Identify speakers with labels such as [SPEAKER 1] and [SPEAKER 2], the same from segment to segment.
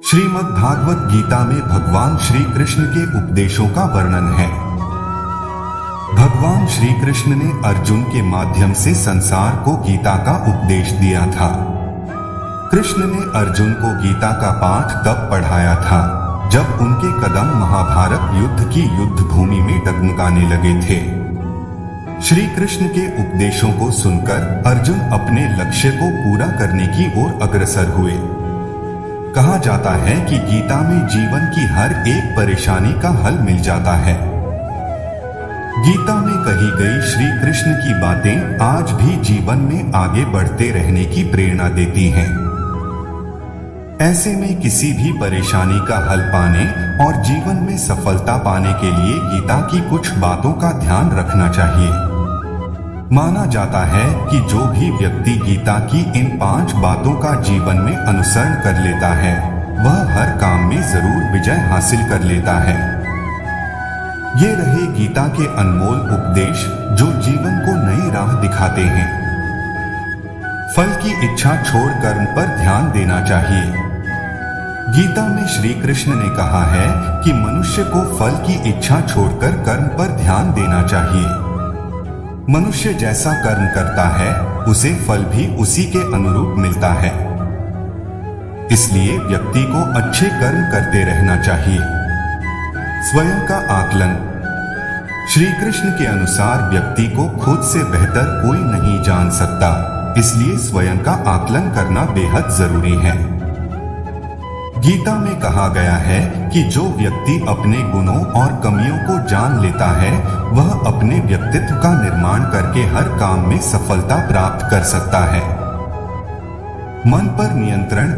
[SPEAKER 1] श्रीमद् भागवत गीता में भगवान श्री कृष्ण के उपदेशों का वर्णन है। भगवान श्री कृष्ण ने अर्जुन के माध्यम से संसार को गीता का उपदेश दिया था। कृष्ण ने अर्जुन को गीता का पाठ तब पढ़ाया था जब उनके कदम महाभारत युद्ध की युद्ध भूमि में डगमगाने लगे थे। श्री कृष्ण के उपदेशों को सुनकर अर्जुन अपने लक्ष्य को पूरा करने की ओर अग्रसर हुए। कहा जाता है कि गीता में जीवन की हर एक परेशानी का हल मिल जाता है। गीता में कही गई श्री कृष्ण की बातें आज भी जीवन में आगे बढ़ते रहने की प्रेरणा देती हैं। ऐसे में किसी भी परेशानी का हल पाने और जीवन में सफलता पाने के लिए गीता की कुछ बातों का ध्यान रखना चाहिए। माना जाता है कि जो भी व्यक्ति गीता की इन 5 बातों का जीवन में अनुसरण कर लेता है वह हर काम में जरूर विजय हासिल कर लेता है। ये रहे गीता के अनमोल उपदेश जो जीवन को नई राह दिखाते हैं। फल की इच्छा छोड़ कर्म पर ध्यान देना चाहिए। गीता में श्री कृष्ण ने कहा है कि मनुष्य को फल की इच्छा छोड़कर कर्म पर ध्यान देना चाहिए। मनुष्य जैसा कर्म करता है उसे फल भी उसी के अनुरूप मिलता है। इसलिए व्यक्ति को अच्छे कर्म करते रहना चाहिए। स्वयं का आकलन। श्री कृष्ण के अनुसार व्यक्ति को खुद से बेहतर कोई नहीं जान सकता, इसलिए स्वयं का आकलन करना बेहद जरूरी है। गीता में कहा गया है कि जो व्यक्ति अपने गुणों और कमियों को जान लेता है वह अपने व्यक्तित्व का निर्माण करके हर काम में सफलता प्राप्त कर सकता है। मन पर नियंत्रण।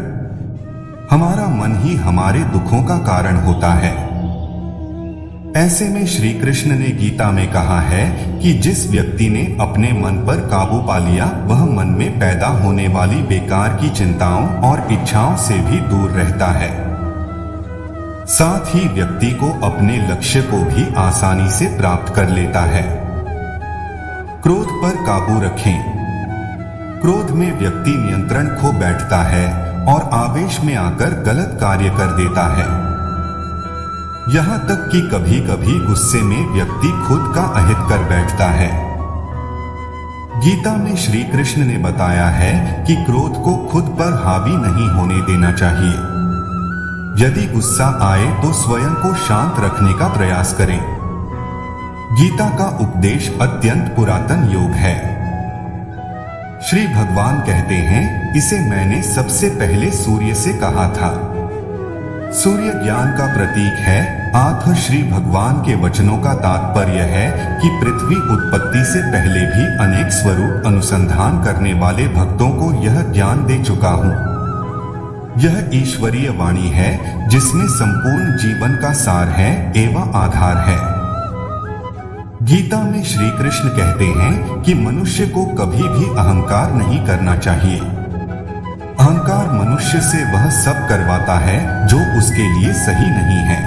[SPEAKER 1] हमारा मन ही हमारे दुखों का कारण होता है। ऐसे में श्री कृष्ण ने गीता में कहा है कि जिस व्यक्ति ने अपने मन पर काबू पा लिया वह मन में पैदा होने वाली बेकार की चिंताओं और इच्छाओं से भी दूर रहता है। साथ ही व्यक्ति को अपने लक्ष्य को भी आसानी से प्राप्त कर लेता है। क्रोध पर काबू रखें। क्रोध में व्यक्ति नियंत्रण खो बैठता है और आवेश में आकर गलत कार्य कर देता है। यहां तक कि कभी कभी गुस्से में व्यक्ति खुद का अहित कर बैठता है। गीता में श्री कृष्ण ने बताया है कि क्रोध को खुद पर हावी नहीं होने देना चाहिए। यदि गुस्सा आए तो स्वयं को शांत रखने का प्रयास करें। गीता का उपदेश अत्यंत पुरातन योग है। श्री भगवान कहते हैं, इसे मैंने सबसे पहले सूर्य से कहा था। सूर्य ज्ञान का प्रतीक है। आखिर श्री भगवान के वचनों का तात्पर्य है कि पृथ्वी उत्पत्ति से पहले भी अनेक स्वरूप अनुसंधान करने वाले भक्तों को यह ज्ञान दे चुका हूँ। यह ईश्वरीय वाणी है जिसमें संपूर्ण जीवन का सार है एवं आधार है। गीता में श्री कृष्ण कहते हैं कि मनुष्य को कभी भी अहंकार नहीं करना चाहिए। अहंकार मनुष्य से वह सब करवाता है जो उसके लिए सही नहीं है।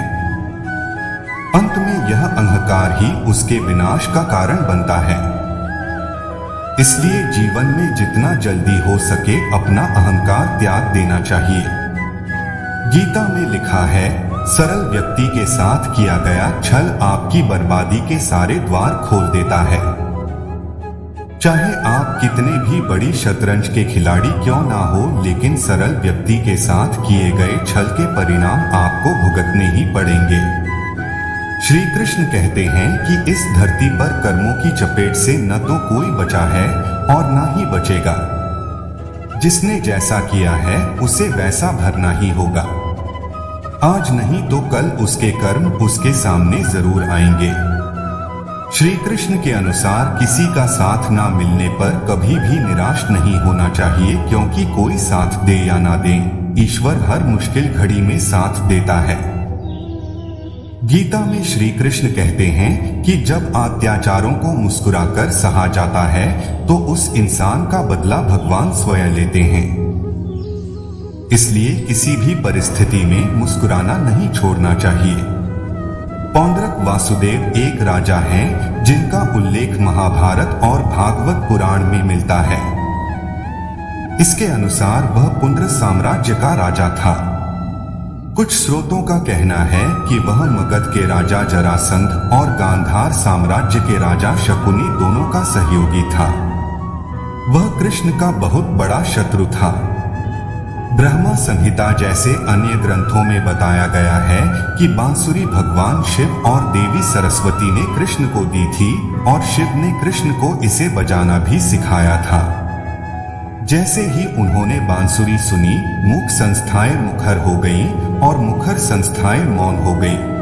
[SPEAKER 1] अंत में यह अहंकार ही उसके विनाश का कारण बनता है। इसलिए जीवन में जितना जल्दी हो सके अपना अहंकार त्याग देना चाहिए। गीता में लिखा है, सरल व्यक्ति के साथ किया गया छल आपकी बर्बादी के सारे द्वार खोल देता है। चाहे आप कितने भी बड़ी शतरंज के खिलाड़ी क्यों ना हो, लेकिन सरल व्यक्ति के साथ किए गए छल के परिणाम आपको भुगतने ही पड़ेंगे। श्री कृष्ण कहते हैं कि इस धरती पर कर्मों की चपेट से न तो कोई बचा है और ना ही बचेगा। जिसने जैसा किया है उसे वैसा भरना ही होगा। आज नहीं तो कल उसके कर्म उसके सामने जरूर आएंगे। श्री कृष्ण के अनुसार किसी का साथ ना मिलने पर कभी भी निराश नहीं होना चाहिए, क्योंकि कोई साथ दे या ना दे, ईश्वर हर मुश्किल घड़ी में साथ देता है। गीता में श्री कृष्ण कहते हैं कि जब अत्याचारों को मुस्कुराकर सहा जाता है तो उस इंसान का बदला भगवान स्वयं लेते हैं। इसलिए किसी भी परिस्थिति में मुस्कुराना नहीं छोड़ना चाहिए। पौंड्रक वासुदेव एक राजा हैं जिनका उल्लेख महाभारत और भागवत पुराण में मिलता है। इसके अनुसार वह पुंड्र साम्राज्य का राजा था। कुछ स्रोतों का कहना है कि वह मगध के राजा जरासंध और गांधार साम्राज्य के राजा शकुनी दोनों का सहयोगी था। वह कृष्ण का बहुत बड़ा शत्रु था। ब्रह्मा संहिता जैसे अन्य ग्रंथों में बताया गया है कि बांसुरी भगवान शिव और देवी सरस्वती ने कृष्ण को दी थी और शिव ने कृष्ण को इसे बजाना भी सिखाया था। जैसे ही उन्होंने बांसुरी सुनी, मुख संस्थाएं मुखर हो गईं और मुखर संस्थाएं मौन हो गईं।